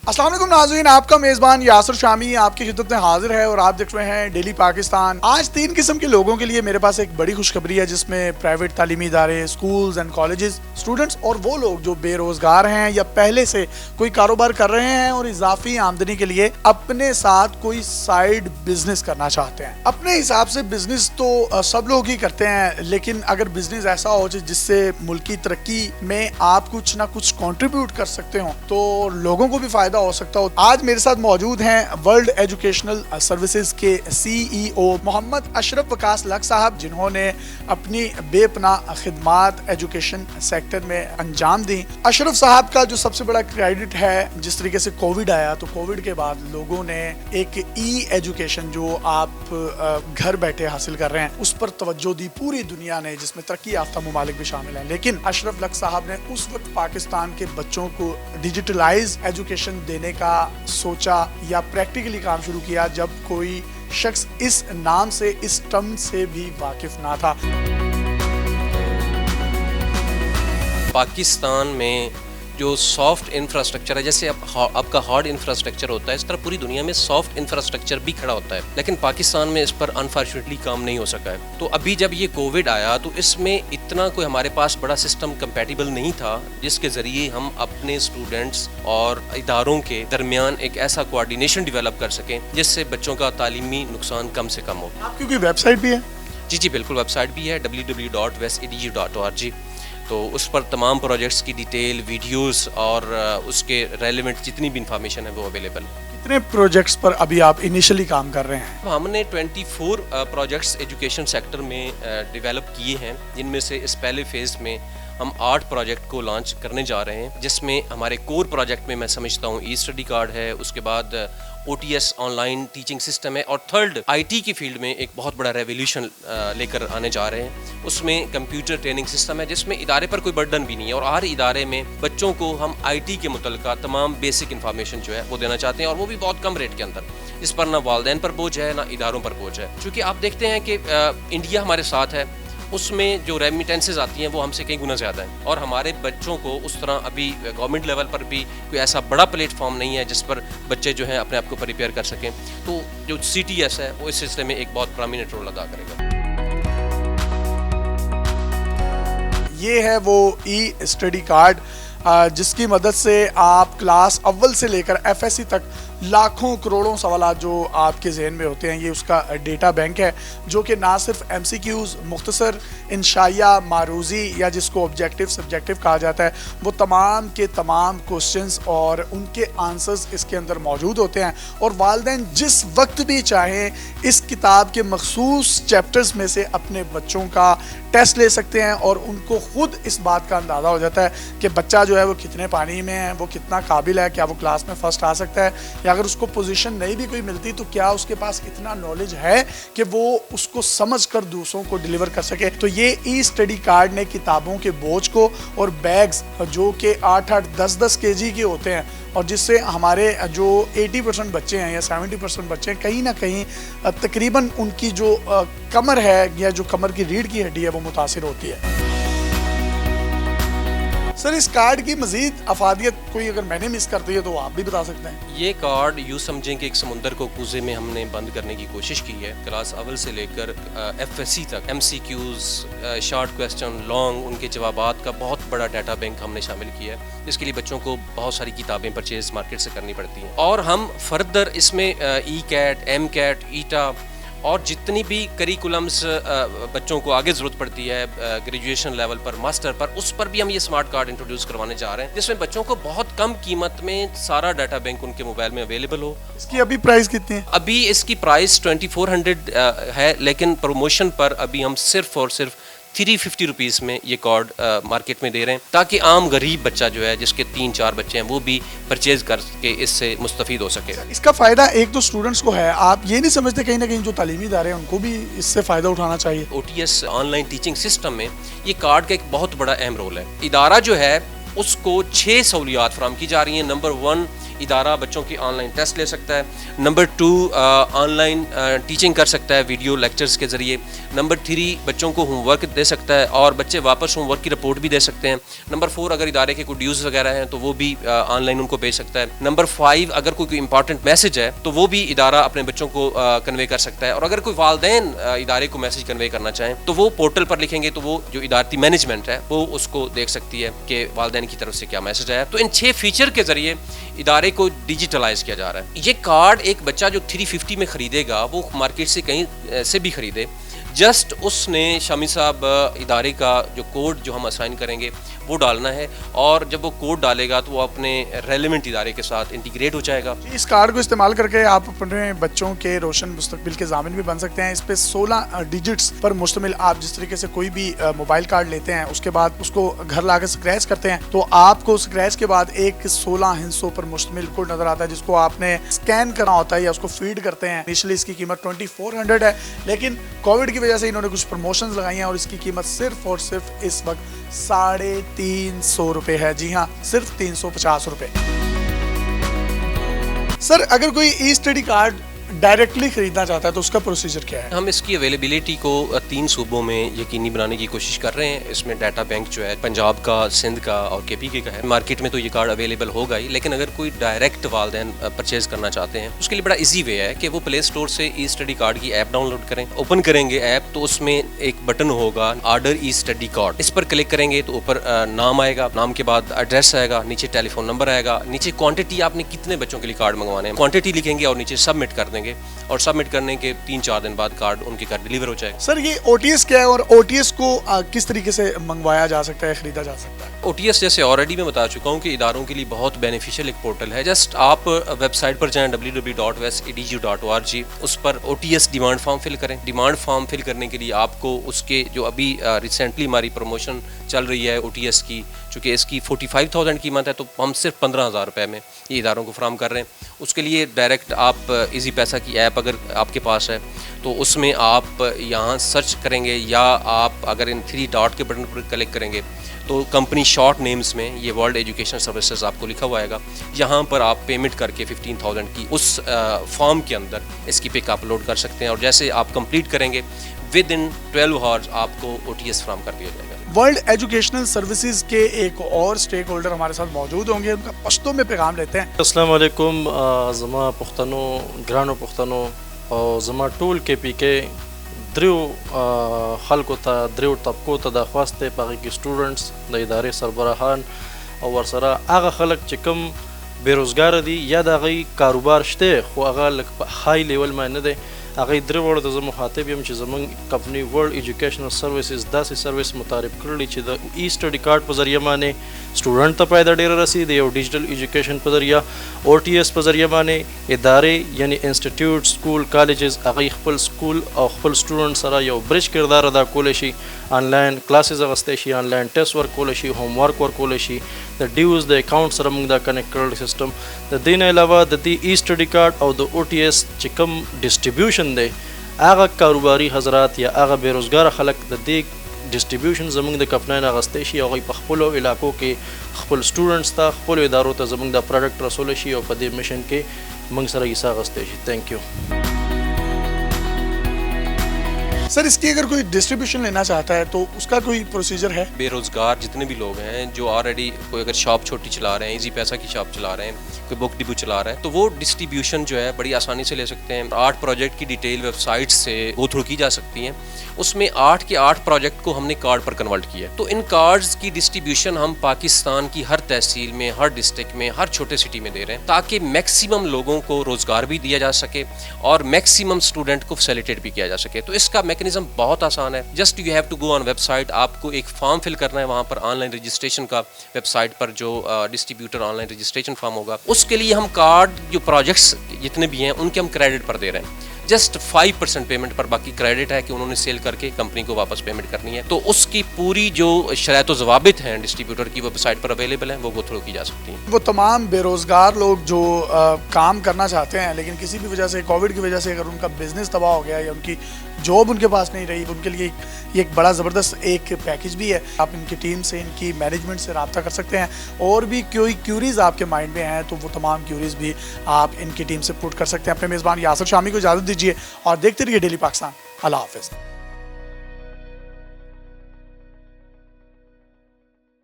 अस्सलाम वालेकुम नाज़रीन, आपका मेज़बान यासिर शामी आपकी खिदमत में हाजिर है और आप देख रहे हैं डेली पाकिस्तान। आज 3 किस्म के लोगों के लिए मेरे पास एक बड़ी खुशखबरी है, जिसमें प्राइवेट तालीमी इदारे, स्कूल्स एंड कॉलेजेस, स्टूडेंट्स और वो लोग जो बेरोजगार हैं या पहले से कोई कारोबार कर रहे हैं और इजाफी आमदनी के लिए अपने साथ कोई साइड बिजनेस करना चाहते हैं। अपने हिसाब से बिजनेस तो सब लोग ही करते हैं, लेकिन अगर बिजनेस ऐसा हो जिससे मुल्क की तरक्की में आप कुछ ना कुछ कॉन्ट्रीब्यूट कर सकते हो तो लोगों को भी फायदा हो सकता हो। आज मेरे साथ मौजूद हैं वर्ल्ड एजुकेशनल सर्विसेज के CEO मोहम्मद अशरफ वकास लक साहब, जिन्होंने अपनी बेपनाह खिदमात एजुकेशन सेक्टर में अंजाम दी। अशरफ साहब का जो सबसे बड़ा क्रेडिट है, जिस तरीके से कोविड आया तो कोविड के बाद लोगों ने एक एजुकेशन जो आप घर बैठे हासिल कर रहे हैं उस पर तवज्जो दी पूरी दुनिया ने, जिसमें तरक्की याफ्ता मुमालिक भी शामिल हैं। लेकिन अशरफ लक साहब ने उस वक्त पाकिस्तान के बच्चों को डिजिटलाइज एजुकेशन देने का सोचा या प्रैक्टिकली काम शुरू किया जब कोई शख्स इस नाम से, इस टर्म से भी वाकिफ ना था। पाकिस्तान में जो सॉफ्ट इंफ्रास्ट्रक्चर है, जैसे आपका हार्ड इंफ्रास्ट्रक्चर होता है, इस तरह पूरी दुनिया में सॉफ्ट इंफ्रास्ट्रक्चर भी खड़ा होता है, लेकिन पाकिस्तान में इस पर अनफॉर्चुनेटली काम नहीं हो सका है। तो अभी जब ये कोविड आया तो इसमें इतना कोई हमारे पास बड़ा सिस्टम कंपैटिबल नहीं था जिसके ज़रिए हम अपने स्टूडेंट्स और इदारों के दरमियान एक ऐसा कोऑर्डिनेशन डेवलप कर सकें जिससे बच्चों का तालीमी नुकसान कम से कम हो। आपकी कोई वेबसाइट भी है? जी बिल्कुल, वेबसाइट भी है www.westedu.org। तो उस पर तमाम प्रोजेक्ट्स की डिटेल, वीडियोस और उसके रेलेवेंट जितनी भी इंफॉर्मेशन है वो अवेलेबल है। कितने प्रोजेक्ट्स पर अभी आप इनिशियली काम कर रहे हैं? हमने 24 प्रोजेक्ट्स एजुकेशन सेक्टर में डेवलप किए हैं, जिनमें से इस पहले फेज़ में हम 8 प्रोजेक्ट को लॉन्च करने जा रहे हैं, जिसमें हमारे कोर प्रोजेक्ट में मैं समझता हूँ ई-स्टडी कार्ड है, उसके बाद OTS ऑनलाइन टीचिंग सिस्टम है, और थर्ड IT की फील्ड में एक बहुत बड़ा रेवोल्यूशन लेकर आने जा रहे हैं। उसमें कंप्यूटर ट्रेनिंग सिस्टम है, जिसमें इदारे पर कोई बर्डन भी नहीं है और हर इदारे में बच्चों को हम IT के मुतल्लिका तमाम बेसिक इन्फॉर्मेशन जो है वो देना चाहते हैं, और वो भी बहुत कम रेट के अंदर। इस पर ना वालिदैन पर बोझ है ना इदारों पर बोझ है, क्योंकि आप देखते हैं कि इंडिया हमारे साथ है, उसमें जो रेमिटेंसेज आती हैं वो हमसे कई गुना ज़्यादा है, और हमारे बच्चों को उस तरह अभी गवर्नमेंट लेवल पर भी कोई ऐसा बड़ा प्लेटफॉर्म नहीं है जिस पर बच्चे जो हैं अपने आप को प्रिपेयर कर सकें। तो जो CTS है वो इस सिलसिले में एक बहुत प्रोमिनेंट रोल अदा करेगा। ये है वो ई-स्टडी कार्ड जिसकी मदद से आप क्लास अव्वल से लेकर FSC तक लाखों करोड़ों सवालात जो आपके जहन में होते हैं, ये उसका डेटा बैंक है, जो कि ना सिर्फ MCQs, मुख्तसर इंशाइया, मारूजी या जिसको ऑब्जेक्टिव सब्जेक्टिव कहा जाता है, वो तमाम के तमाम क्वेश्चंस और उनके आंसर्स इसके अंदर मौजूद होते हैं। और वालिदैन जिस वक्त भी चाहें इस किताब के मखसूस चैप्टर्स में से अपने बच्चों का टेस्ट ले सकते हैं, और उनको खुद इस बात का अंदाज़ा हो जाता है कि बच्चा जो है वो कितने पानी में है, वो कितना काबिल है, क्या वो क्लास में फर्स्ट आ सकता है, या अगर उसको पोजीशन नहीं भी कोई मिलती तो क्या उसके पास इतना नॉलेज है कि वो उसको समझ कर दूसरों को डिलीवर कर सके। तो ये ई-स्टडी कार्ड ने किताबों के बोझ को और बैग्स जो कि 8-8, 10-10 kg के होते हैं, और जिससे हमारे जो 80% बच्चे हैं या 70% बच्चे हैं, कहीं ना कहीं तकरीबन उनकी जो कमर है या जो कमर की रीढ़ की हड्डी है वो मुतासिर होती है। सर, इस कार्ड की मजीद अफादियत कोई अगर मैंने मिस कर दी है तो आप भी बता सकते हैं? ये कार्ड यूँ समझें कि एक समुंदर को कूजे में हमने बंद करने की कोशिश की है। क्लास अव्वल से लेकर FSC तक MCQs, शॉर्ट क्वेश्चन, लॉन्ग, उनके जवाबात का बहुत बड़ा डाटा बैंक हमने शामिल किया है। इसके लिए बच्चों को बहुत सारी किताबें परचेज मार्केट से करनी पड़ती हैं, और हम फर्दर इसमें ECAT, MCAT, ETA और जितनी भी करिकुलम्स बच्चों को आगे ज़रूरत पड़ती है ग्रेजुएशन लेवल पर, मास्टर पर, उस पर भी हम ये स्मार्ट कार्ड इंट्रोड्यूस करवाने जा रहे हैं, जिसमें बच्चों को बहुत कम कीमत में सारा डाटा बैंक उनके मोबाइल में अवेलेबल हो। इसकी अभी प्राइस कितनी है? अभी इसकी प्राइस 2400 है, लेकिन प्रमोशन पर अभी हम सिर्फ और सिर्फ 350 रुपीज़ में ये कार्ड मार्केट में दे रहे हैं, ताकि आम गरीब बच्चा जो है जिसके 3-4 बच्चे हैं वो भी परचेज करके इससे मुस्तफ़ीद हो सके। इसका फ़ायदा एक तो स्टूडेंट्स को है, आप ये नहीं समझते कहीं ना कहीं जो तालीमी इदारे हैं उनको भी इससे फ़ायदा उठाना चाहिए? OTS ऑनलाइन टीचिंग सिस्टम में ये कार्ड का एक बहुत बड़ा अहम रोल है। इदारा जो है उसको 6 सहूलियात फराहम की जा रही हैं। नंबर 1, ادارہ بچوں کی آن لائن ٹیسٹ لے سکتا ہے. نمبر 2 آن لائن ٹیچنگ کر سکتا ہے ویڈیو لیکچرز کے ذریعے. نمبر 3 بچوں کو ہوم ورک دے سکتا ہے اور بچے واپس ہوم ورک کی رپورٹ بھی دے سکتے ہیں. نمبر 4 اگر ادارے کے کوئی ڈیوز وغیرہ ہیں تو وہ بھی آن لائن ان کو بھیج سکتا ہے. نمبر 5 اگر کوئی امپورٹنٹ میسج ہے تو وہ بھی ادارہ اپنے بچوں کو کنوے کر سکتا ہے. اور اگر کوئی والدین ادارے کو میسج کنوے کرنا چاہیں تو وہ پورٹل پر لکھیں گے تو وہ جو ادارتی مینجمنٹ ہے وہ اس کو دیکھ سکتی ہے کہ والدین کی طرف سے کیا میسج آیا. تو ان 6 فیچر کے ذریعے ادارے کو ڈیجیٹلائز کیا جا رہا ہے. یہ کارڈ ایک بچہ جو 350 میں خریدے گا وہ مارکیٹ سے کہیں سے بھی خریدے, جسٹ اس نے شامی صاحب ادارے کا جو کوڈ جو ہم اسائن کریں گے وہ ڈالنا ہے, اور جب وہ کوڈ ڈالے گا تو وہ اپنے ریلیونٹ ادارے کے ساتھ انٹیگریٹ ہو جائے گا. اس کارڈ کو استعمال کر کے آپ اپنے بچوں کے روشن مستقبل کے ضامن بھی بن سکتے ہیں. اس پہ 16 ڈیجٹس پر مشتمل آپ جس طریقے سے کوئی بھی موبائل کارڈ لیتے ہیں اس کے بعد اس کو گھر لا کے سکریچ کرتے ہیں تو آپ کو سکریچ کے بعد ایک 16 ہندسوں پر مشتمل کوڈ نظر آتا ہے جس کو آپ نے اسکین کرنا ہوتا ہے یا اس کو فیڈ کرتے ہیں. انیشلی اس کی قیمت 2400 ہے, لیکن کووڈ کی وجہ سے انہوں نے کچھ پروموشنز لگائی ہیں اور اس کی قیمت صرف اور صرف اس وقت 350 روپے ہے. جی ہاں, صرف 350 روپے. سر اگر کوئی ای اسٹڈی کارڈ ڈائریکٹلی خریدنا چاہتا ہے تو اس کا پروسیجر کیا ہے؟ ہم اس کی اویلیبلٹی کو 3 صوبوں میں یقینی بنانے کی کوشش کر رہے ہیں. اس میں ڈیٹا بینک جو ہے پنجاب کا, سندھ کا اور KPK کا ہے. مارکیٹ میں تو یہ کارڈ اویلیبل ہوگا ہی, لیکن اگر کوئی ڈائریکٹ والدین پرچیز کرنا چاہتے ہیں اس کے لیے بڑا ایزی وے ہے کہ وہ پلے اسٹور سے ای اسٹڈی کارڈ کی ایپ ڈاؤن لوڈ کریں. اوپن کریں گے ایپ تو اس میں ایک بٹن ہوگا آرڈر ای اسٹڈی کارڈ, اس پر کلک کریں گے تو اوپر نام آئے گا, نام کے بعد ایڈریس آئے گا, نیچے ٹیلی فون نمبر آئے گا, نیچے کوانٹٹی آپ نے کتنے بچوں کے لیے کارڈ منگوانے ہیں کوانٹٹی لکھیں گے اور نیچے سبمٹ کر دیں گے, اور سبمٹ کرنے کے 3-4 دن بعد کارڈ ان کے گھر ڈیلیور ہو جائے گا. سر یہ OTS کیا ہے اور OTS کو کس طریقے سے منگوایا جا سکتا ہے, خریدا جا سکتا ہے؟ OTS جیسے آلریڈی میں بتا چکا ہوں کہ اداروں کے لیے بہت بینیفیشل ایک پورٹل ہے. جسٹ آپ ویب سائٹ پر جائیں www.westedu.org, اس پر OTS ڈیمانڈ فارم فل کریں. ڈیمانڈ فارم فل کرنے کے لیے آپ کو اس کے جو ابھی ریسنٹلی ہماری پروموشن چل رہی ہے OTS کی, چونکہ اس کی 45,000 قیمت ہے تو ہم صرف 15,000 روپے میں یہ اداروں کو فراہم کر رہے ہیں. اس کے لیے ڈائریکٹ آپ ایزی پیسہ کی ایپ اگر آپ کے پاس ہے تو اس میں آپ یہاں سرچ کریں گے, یا آپ اگر ان 3 ڈاٹ کے بٹن پر کلک کریں گے تو کمپنی شارٹ نیمز میں یہ ورلڈ ایجوکیشن سروسز آپ کو لکھا ہوا آئے گا. یہاں پر آپ پیمنٹ کر کے 15,000 کی اس فارم کے اندر اس کی پک اپلوڈ کر سکتے ہیں, اور جیسے آپ کمپلیٹ کریں گے ود ان 12 آورز آپ کو OTS فراہم کر دیا جائے گا. ورلڈ ایجوکیشنل سروسز کے ایک اور اسٹیک ہولڈر ہمارے ساتھ موجود ہوں گے, ان کا پشتو میں پیغام لیتے ہیں. السلام علیکم زما پښتنو ګرانو پښتنو او زما ټول KPK دریو خلکو ته دریو طبقو ته د خواست دی په هغې کې سټوډنټس د ادارې سربراهان او ورسره هغه خلک چې کوم بېروزګاره دي یا د هغوی کاروبار شته خو هغه لږ په های لیول باندې نه دی. هغوی درې واړو ته زه مخاطب یم چې زموږ کمپنۍ ورلډ ایجوکیشنل سروسز داسې سروس متعارف کړی چې د ای اسټډي کارډ په ذریعه باندې سټوډنټ ته فایده ډېره رسي, د یو ډیجیټل ایجوکیشن په ذریعه OTS په ذریعه باندې ادارې یعنی انسټیټیوټ سکول کالجز هغوی خپل سکول او خپل سټوډنټ سره یو برج کردار ادا کولی شي, آنلاین کلاسز اخیستی شي, آنلاین ټیسټ ورکولی شي, ہوم ورک ورکولی شي, د ډیوز د اکاؤنټ سره موږ دا کنیکټ کړی سیسټم. د دې نه علاوه د دې ای اسټډي کارډ او د OTS چې کوم ډسټریبیوشن دی هغه کاروباري حضرات یا هغه بېروزګاره خلک د دې ډسټریبیوشن زموږ د کمپنۍ نه اخیستی شي, هغوی په خپلو علاقو کې خپل سټوډنټس ته خپلو ادارو ته زموږ دا پروډکټ رسولی شي او په دې مشن کې موږ سره حصه اخیستی شي. Thank you. سر اس کی اگر کوئی ڈسٹریبیوشن لینا چاہتا ہے تو اس کا کوئی پروسیجر ہے؟ بے روزگار جتنے بھی لوگ ہیں جو آلریڈی کوئی اگر شاپ چھوٹی چلا رہے ہیں, ایزی پیسہ کی شاپ چلا رہے ہیں, کوئی بک ڈپو چلا رہا ہے, تو وہ ڈسٹریبیوشن جو ہے بڑی آسانی سے لے سکتے ہیں. 8 پروجیکٹ کی ڈیٹیل ویب سائٹ سے گو تھرو کی جا سکتی ہیں. اس میں 8 کے 8 پروجیکٹ کو ہم نے کارڈ پر کنورٹ کیا ہے. تو ان کارڈز کی ڈسٹریبیوشن ہم پاکستان کی ہر تحصیل میں, ہر ڈسٹرکٹ میں, ہر چھوٹے سٹی میں دے رہے ہیں تاکہ میکسیمم لوگوں کو روزگار بھی دیا جا سکے اور میکسیمم اسٹوڈنٹ کو فیسیلیٹیٹ بھی کیا جا سکے. تو اس کا میکنزم بہت آسان ہے. Just you have to go on website, آپ کو ایک فارم فل کرنا ہے, وہاں پر آن لائن رجسٹریشن کا ویب سائٹ پر جو distributor online registration form ہوگا, اس کے لیے ہم کارڈ جو پروجیکٹس جتنے بھی ہیں ان کے ہم کریڈٹ پر دے رہے ہیں. जस्ट 5% पेमेंट पर बाकी क्रेडिट है कि उन्होंने सेल करके कंपनी को वापस पेमेंट करनी है। तो उसकी पूरी जो शराइत व ज़वाबित हैं डिस्ट्रीब्यूटर की वेबसाइट पर अवेलेबल हैं, वो गो थ्रू की जा सकती हैं। वो तमाम बेरोज़गार लोग जो काम करना चाहते हैं लेकिन किसी भी वजह से, कोविड की वजह से अगर उनका बिज़नेस तबाह हो गया या उनकी जॉब उनके पास नहीं रही, उनके लिए ये एक बड़ा ज़बरदस्त एक पैकेज भी है। आप इनकी टीम से, इनकी मैनेजमेंट से रब्ता कर सकते हैं और भी कोई क्यूरीज़ आपके माइंड में हैं तो वो तमाम क्यूरीज़ भी आप इनकी टीम से पुट कर सकते हैं। अपने मेज़बान यासिर शामी को इजाज़त दीजिए और देखते रहिए डेली पाकिस्तान। अल्लाह हाफ़िज़।